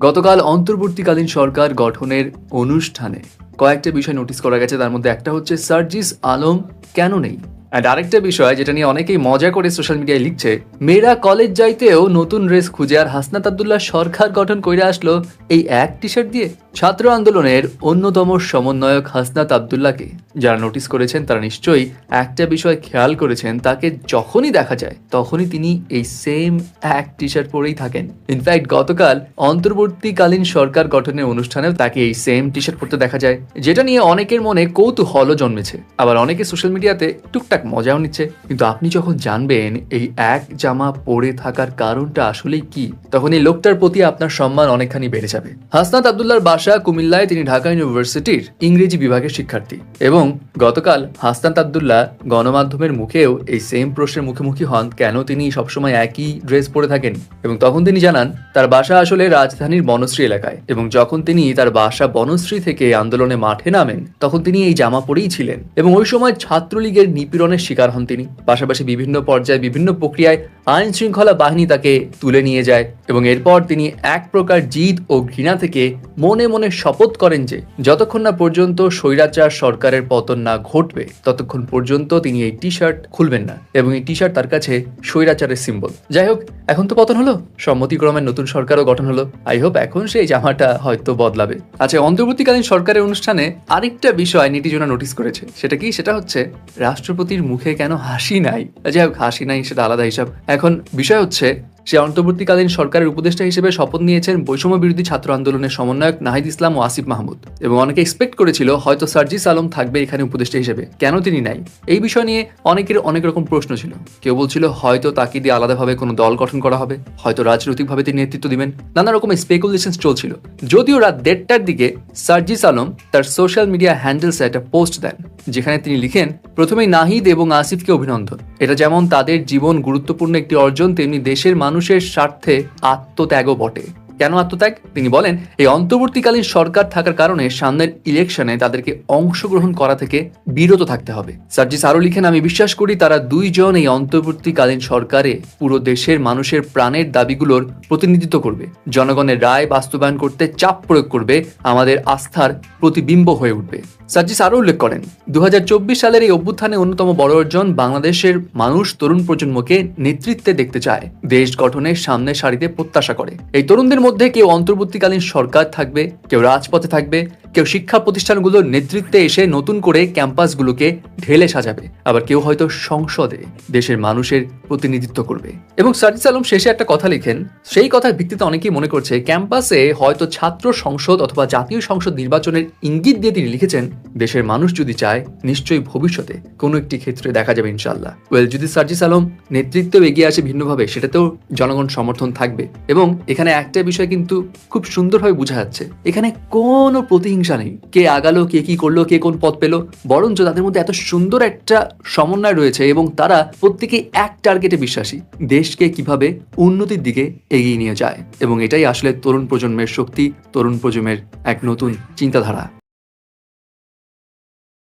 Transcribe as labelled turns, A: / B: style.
A: গতকাল অন্তর্বর্তীকালীন সরকার গঠনের অনুষ্ঠানে কয়েকটা বিষয় নোটিস করা গেছে। তার মধ্যে একটা হচ্ছে সার্জিস আলম কেন নেই, অ্যান্ড আরেকটা বিষয় যেটা নিয়ে অনেকেই মজা করে সোশ্যাল মিডিয়ায় লিখছে, মেয়েরা কলেজ যাইতেও নতুন ড্রেস খুঁজে আর হাসনাত আব্দুল্লাহ সরকার গঠন করে আসলো এই এক টি শার্ট দিয়ে। ছাত্র আন্দোলনের অন্যতম সমন্বয়ক হাসনাত আব্দুল্লাহকে যারা নোটিস করেছেন তারা নিশ্চয়ই একটা বিষয় খেয়াল করেছেন, তাকে যখনই দেখা যায় তখনই তিনি এই সেম এক টি শার্ট পরেই থাকেন। ইনফ্যাক্ট গতকাল অন্তর্বর্তীকালীন সরকার গঠনের অনুষ্ঠানেও তাকে এই সেম টি শার্ট পরতে দেখা যায়, যেটা নিয়ে অনেকের মনে কৌতূহলও জন্মেছে। আবার অনেকে সোশ্যাল মিডিয়াতে টুকটাক মজাও নিচ্ছে। কিন্তু আপনি যখন জানবেন এই এক জামা পরে থাকার কারণটা আসলেই কি, তখন এই লোকটার প্রতি আপনার সম্মান অনেকখানি বেড়ে যাবে। হাসনাত আব্দুল্লাহর বাসা কুমিল্লায়, তিনি ঢাকা ইউনিভার্সিটির ইংরেজি বিভাগের শিক্ষার্থী এবং গতকাল হাসনাত আব্দুল্লাহ গণমাধ্যমের মুখেও এই সেম প্রশ্নের মুখোমুখি হন, কেন তিনি সবসময় একই ড্রেস পরে থাকেন। এবং তখন তিনি জানান তার বাসা আসলে রাজধানীর বনশ্রী এলাকায় এবং যখন তিনি তার বাসা বনশ্রী থেকে আন্দোলনে মাঠে নামেন তখন তিনি এই জামা পরেই ছিলেন এবং ওই সময় ছাত্রলীগের নিপীড়নের শিকার হন তিনি। পাশাপাশি বিভিন্ন পর্যায়ে বিভিন্ন প্রক্রিয়ায় আইন শৃঙ্খলা বাহিনী তাকে তুলে নিয়ে যায় এবং এরপর তিনি এক প্রকার জিদ ও ঘৃণা থেকে মনে মনে শপথ করেন যে যতক্ষণ না পর্যন্ত স্বৈরাচার সরকারের পতন না ঘটবে ততক্ষণ পর্যন্ত তিনি এই টি শার্ট খুলবেন না এবং এই টি শার্ট তার কাছে স্বৈরাচারের সিম্বল। যাই হোক, এখন তো পতন হলো, সম্মতিক্রমের নতুন সরকারও গঠন হলো। আই হোপ এখন সেই জামাটা হয়তো বদলাবে। আচ্ছা, অন্তর্বর্তীকালীন সরকারের অনুষ্ঠানে আরেকটা বিষয় নেটিজনরা নোটিস করেছে, সেটা কি? সেটা হচ্ছে রাষ্ট্রপতির মুখে কেন হাসি নাই। যাই হোক, হাসি নাই সেটা আলাদা হিসাব। এখন বিষয় হচ্ছে সে অন্তর্বর্তীকালীন সরকারের উপদেষ্টা হিসেবে শপথ নিয়েছেন বৈষম্য বিরোধী ছাত্র আন্দোলনের সমন্বয়ক নাহিদ ইসলাম ও আসিফ মাহমুদ এবং অনেকে এক্সপেক্ট করেছিল হয়তো সার্জিস আলম থাকবে এখানে উপদেষ্টা হিসেবে, কেন তিনি নাই? এই বিষয় নিয়ে অনেকের অনেক রকম প্রশ্ন ছিল। কেউ বলছিল হয়তো তাকে দিয়ে আলাদাভাবে কোনো দল গঠন করা হবে, হয়তো রাজনৈতিকভাবে তিনি নেতৃত্ব দিবেন, নানা রকম স্পেকুলেশন চলছিল। যদিও রাত 1:30টার দিকে সার্জিস আলম তার সোশ্যাল মিডিয়া হ্যান্ডেলসে একটা পোস্ট দেন যেখানে তিনি লিখেন, প্রথমেই নাহিদ এবং আসিফকে অভিনন্দন। এটা যেমন তাদের জীবন গুরুত্বপূর্ণ একটি অর্জন, তেমনি দেশের মানুষের স্বার্থে আত্মত্যাগও বটে। কেন আত্মত্যাগ? তিনি বলেন, এই অন্তর্বর্তীকালীন সরকার থাকার কারণে সামনের ইলেকশনে তাদেরকে অংশগ্রহণ করা থেকে বিরত থাকতে হবে। সার্জিস আরো লিখেন, আমি বিশ্বাস করি তারা দুইজন এই অন্তর্বর্তীকালীন সরকারে পুরো দেশের মানুষের প্রাণের দাবিগুলোর প্রতিনিধিত্ব করবে, জনগণের রায় বাস্তবায়ন করতে চাপ প্রয়োগ করবে, আমাদের আস্থার প্রতিবিম্ব হয়ে উঠবে। সার্জিস আরো উল্লেখ করেন, 2024 সালের এই অভ্যুত্থানে অন্যতম বড় অর্জন, বাংলাদেশের মানুষ তরুণ প্রজন্মকে নেতৃত্বে দেখতে চায়, দেশ গঠনের সামনে সারিতে প্রত্যাশা করে। এই তরুণদের মধ্যে কেউ অন্তর্বর্তীকালীন সরকার থাকবে, কেউ রাজপথে থাকবে, কেউ শিক্ষা প্রতিষ্ঠানগুলোর নেতৃত্বে এসে নতুন করে ক্যাম্পাসগুলোকে ঢেলে সাজাবে, আবার কেউ হয়তো সংসদে দেশের মানুষের প্রতিনিধিত্ব করবে। এবং সার্জিস আলম শেষে একটা কথা লিখেন, সেই কথার ভিত্তিতে অনেকেই মনে করছে ক্যাম্পাসে হয়তো ছাত্র সংসদ অথবা জাতীয় সংসদ নির্বাচনের ইঙ্গিত দিয়ে তিনি লিখেছেন, দেশের মানুষ যদি চায় নিশ্চয়ই ভবিষ্যতে কোনো একটি ক্ষেত্রে দেখা যাবে ইনশাল্লাহ। যদি সার্জিস আলম নেতৃত্বেও এগিয়ে আসে ভিন্নভাবে, সেটাতেও জনগণ সমর্থন থাকবে। এবং এখানে একটা বিষয় কিন্তু খুব সুন্দরভাবে বোঝা যাচ্ছে, এখানে কোনো প্রতিহিংসা নেই, কে আগালো, কে কি করলো, কে কোন পদ পেল, বরঞ্চ তাদের মধ্যে এত সুন্দর একটা সমন্বয় রয়েছে এবং তারা প্রত্যেকে এক টার্গেটে বিশ্বাসী, দেশকে কিভাবে উন্নতির দিকে এগিয়ে নিয়ে যায়। এবং এটাই আসলে তরুণ প্রজন্মের শক্তি, তরুণ প্রজন্মের এক নতুন চিন্তাধারা।